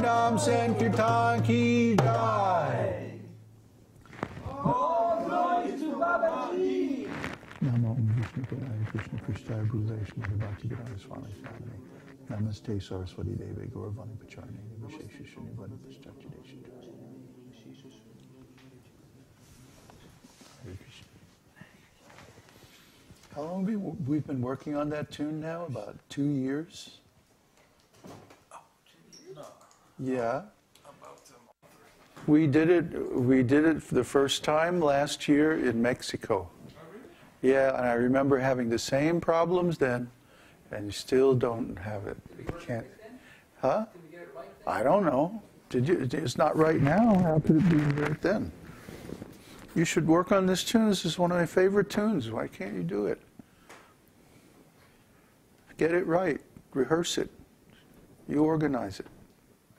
Nam Sankirtan ki jai. All glories to Bhagavad-gītā. Namo Vishnu Padaya Krishna Krishtaya Bhulaya Śrīmad-Bhāgavatam Swami Swami. Namaste Saraswati Deve Gauravani Pacharne Vishesha Shunyavani Paschachadesha. Hare Krishna. How long have we've been working on that tune now? About 2 years? No. Yeah. About a month. We did it for the first time last year in Mexico. Oh, really? Yeah, and I remember having the same problems then, and you still don't have it. You can't. Huh? Did we get it right then? I don't know. Did you? It's not right now. How could it be right then? You should work on this tune. This is one of my favorite tunes. Why can't you do it? Get it right. Rehearse it. You organize it.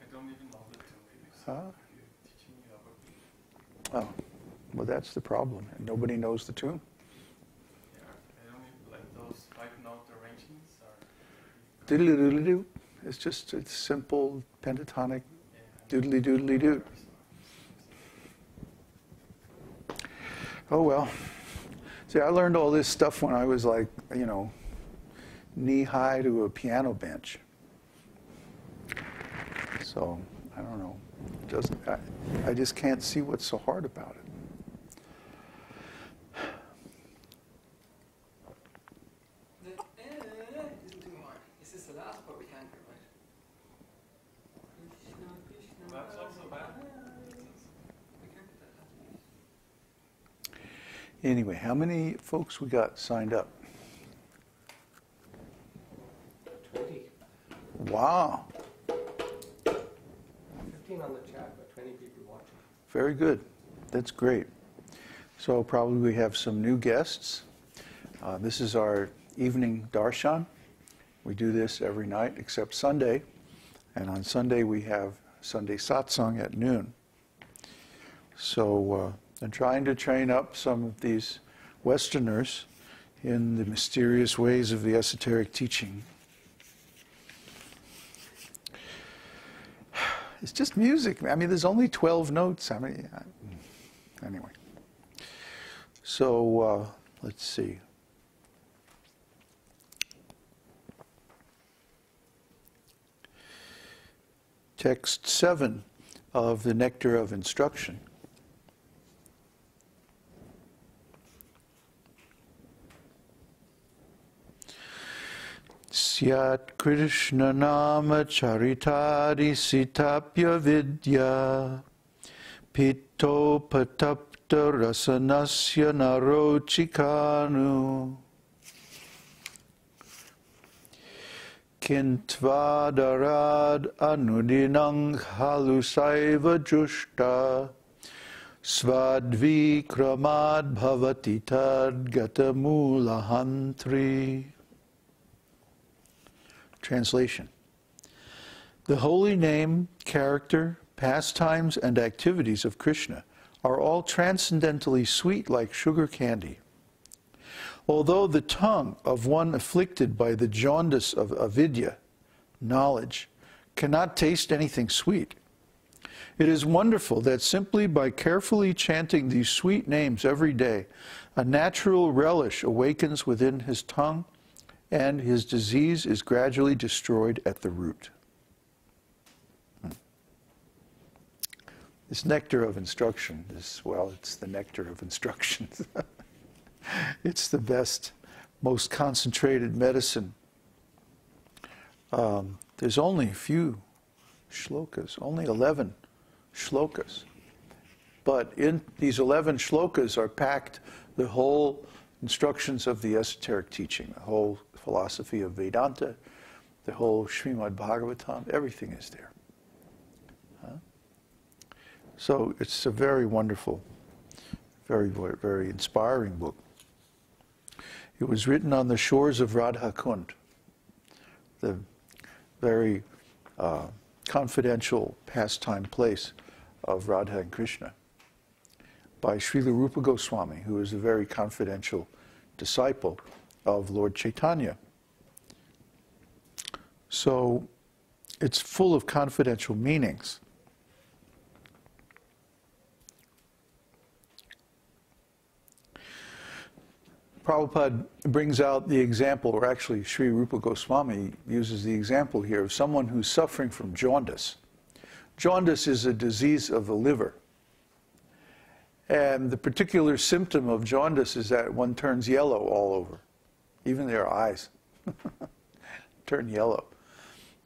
I don't even know the tune, maybe. So Huh? if you're teaching me about Oh, well, that's the problem. Nobody knows the tune. yeah, I don't even like those 5-note arrangements are Doodly-doodly-doo. It's simple pentatonic doodly-doodly-doo. Oh, well. See, I learned all this stuff when I was like, knee-high to a piano bench. So, I don't know. I just can't see what's so hard about it. Isn't too hard. This is the last part we can't get right. Krishna, Krishna. That's also bad. We can't get that. Anyway, how many folks we got signed up? 20. Wow. 15 on the chat, but 20 people watching. Very good. That's great. So probably we have some new guests. This is our evening Darshan. We do this every night except Sunday. And on Sunday we have Sunday satsang at noon. So I'm trying to train up some of these Westerners in the mysterious ways of the esoteric teaching. It's just music. I mean, there's only 12 notes. Anyway. So, let's see. Text 7 of the Nectar of Instruction. Syāt kṛṣṇa-nāma-caritādi-sitāpy avidyā pittopatapta-rasanasya rocikā kintv ādarād anudinaṁ khalu saiva juṣṭā svādvī kramād bhavati tad-gada-mūla-hantrī. Translation. The holy name, character, pastimes, and activities of Krishna are all transcendentally sweet like sugar candy. Although the tongue of one afflicted by the jaundice of avidyā, knowledge, cannot taste anything sweet, it is wonderful that simply by carefully chanting these sweet names every day, a natural relish awakens within his tongue, and his disease is gradually destroyed at the root. This nectar of instruction is, well, it's the nectar of instruction. It's the best, most concentrated medicine. There's only a few shlokas, only 11 shlokas. But in these 11 shlokas are packed the whole instructions of the esoteric teaching, the whole philosophy of Vedanta, the whole Śrīmad-Bhāgavatam, everything is there. So it's a very wonderful, very, very inspiring book. It was written on the shores of Radha Kund, the very confidential pastime place of Radha and Krishna, by Srila Rupa Goswami, who is a very confidential disciple of Lord Chaitanya. So it's full of confidential meanings. Prabhupada brings out the example, or actually Sri Rupa Goswami uses the example here of someone who's suffering from jaundice. Jaundice is a disease of the liver. And the particular symptom of jaundice is that one turns yellow all over. Even their eyes turn yellow.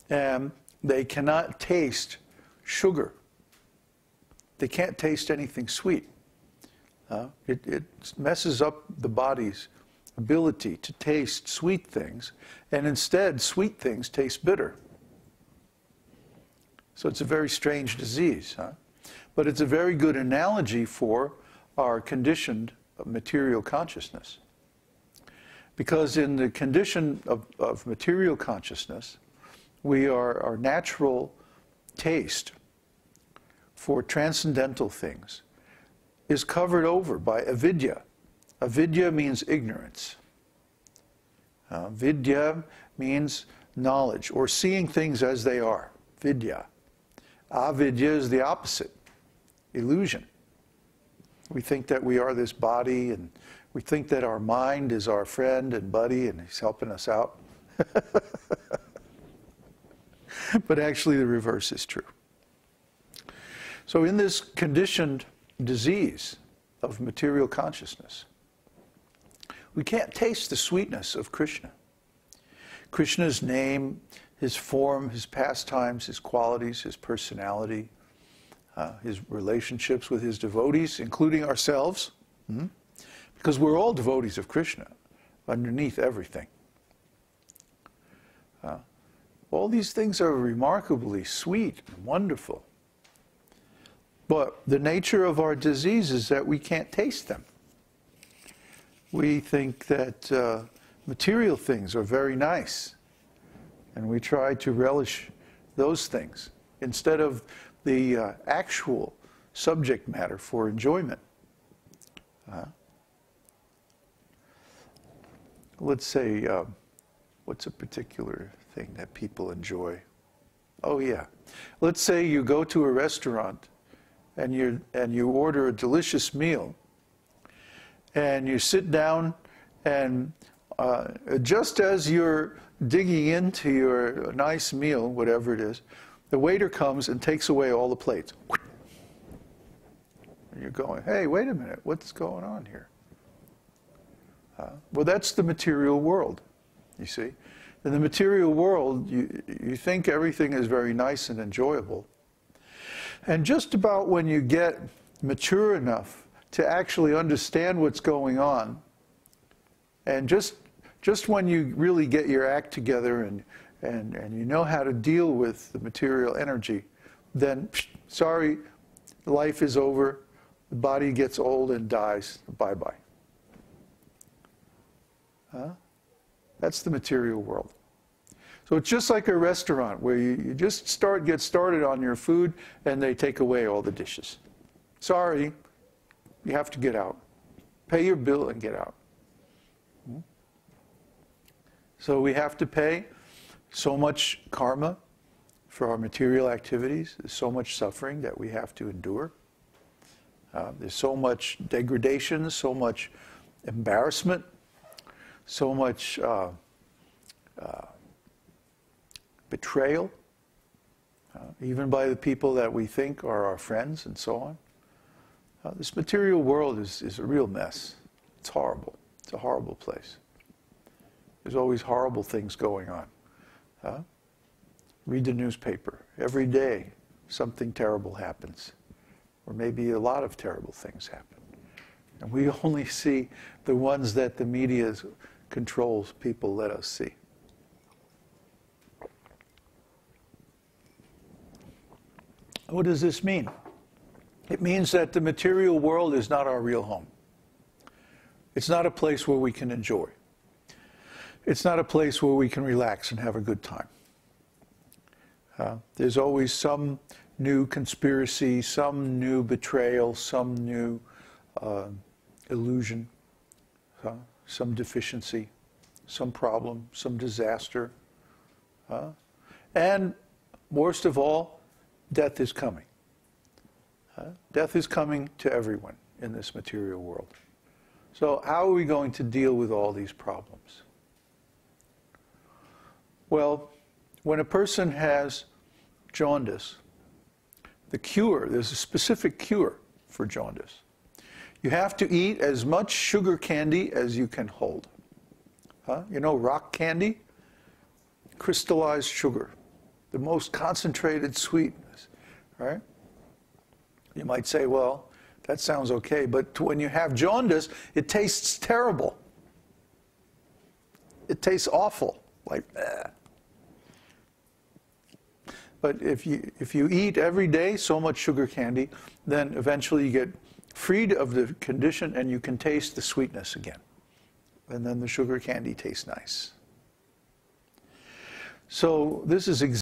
And they cannot taste sugar. They can't taste anything sweet. It messes up the body's ability to taste sweet things, and instead sweet things taste bitter. So it's a very strange disease, but it's a very good analogy for our conditioned material consciousness. Because in the condition of material consciousness, our natural taste for transcendental things is covered over by avidyā. Avidyā means ignorance. Vidya means knowledge, or seeing things as they are. Vidya. Avidya is the opposite, illusion. We think that we are this body, and we think that our mind is our friend and buddy, and he's helping us out. But actually the reverse is true. So in this conditioned disease of material consciousness, we can't taste the sweetness of Krishna. Krishna's name, his form, his pastimes, his qualities, his personality, his relationships with his devotees, including ourselves, because we're all devotees of Krishna underneath everything. All these things are remarkably sweet and wonderful. But the nature of our disease is that we can't taste them. We think that material things are very nice, and we try to relish those things instead of the actual subject matter for enjoyment. Let's say, what's a particular thing that people enjoy? Oh yeah. Let's say you go to a restaurant and you order a delicious meal, and you sit down, and just as you're digging into your nice meal, whatever it is, the waiter comes and takes away all the plates. And you're going, hey, wait a minute, what's going on here? Well, that's the material world, you see. In the material world, you think everything is very nice and enjoyable. And just about when you get mature enough to actually understand what's going on, and just when you really get your act together and you know how to deal with the material energy, then, sorry, life is over, the body gets old and dies, bye-bye. That's the material world. So it's just like a restaurant where you just get started on your food and they take away all the dishes. Sorry, you have to get out. Pay your bill and get out. So we have to pay so much karma for our material activities. There's so much suffering that we have to endure. There's so much degradation, so much embarrassment, so much betrayal, even by the people that we think are our friends and so on. This material world is a real mess. It's horrible. It's a horrible place. There's always horrible things going on. Read the newspaper. Every day something terrible happens, or maybe a lot of terrible things happen. And we only see the ones that the media controls people let us see. What does this mean? It means that the material world is not our real home. It's not a place where we can enjoy. It's not a place where we can relax and have a good time. There's always some new conspiracy, some new betrayal, some new illusion, some deficiency, some problem, some disaster. And worst of all, death is coming. Death is coming to everyone in this material world. So how are we going to deal with all these problems? Well, when a person has jaundice, the cure, there's a specific cure for jaundice. You have to eat as much sugar candy as you can hold. You know rock candy? Crystallized sugar, the most concentrated sweetness, right? You might say, well, that sounds okay, but when you have jaundice, it tastes terrible. It tastes awful, like, eh. But if you eat every day so much sugar candy, then eventually you get freed of the condition and you can taste the sweetness again. And then the sugar candy tastes nice. So this is exactly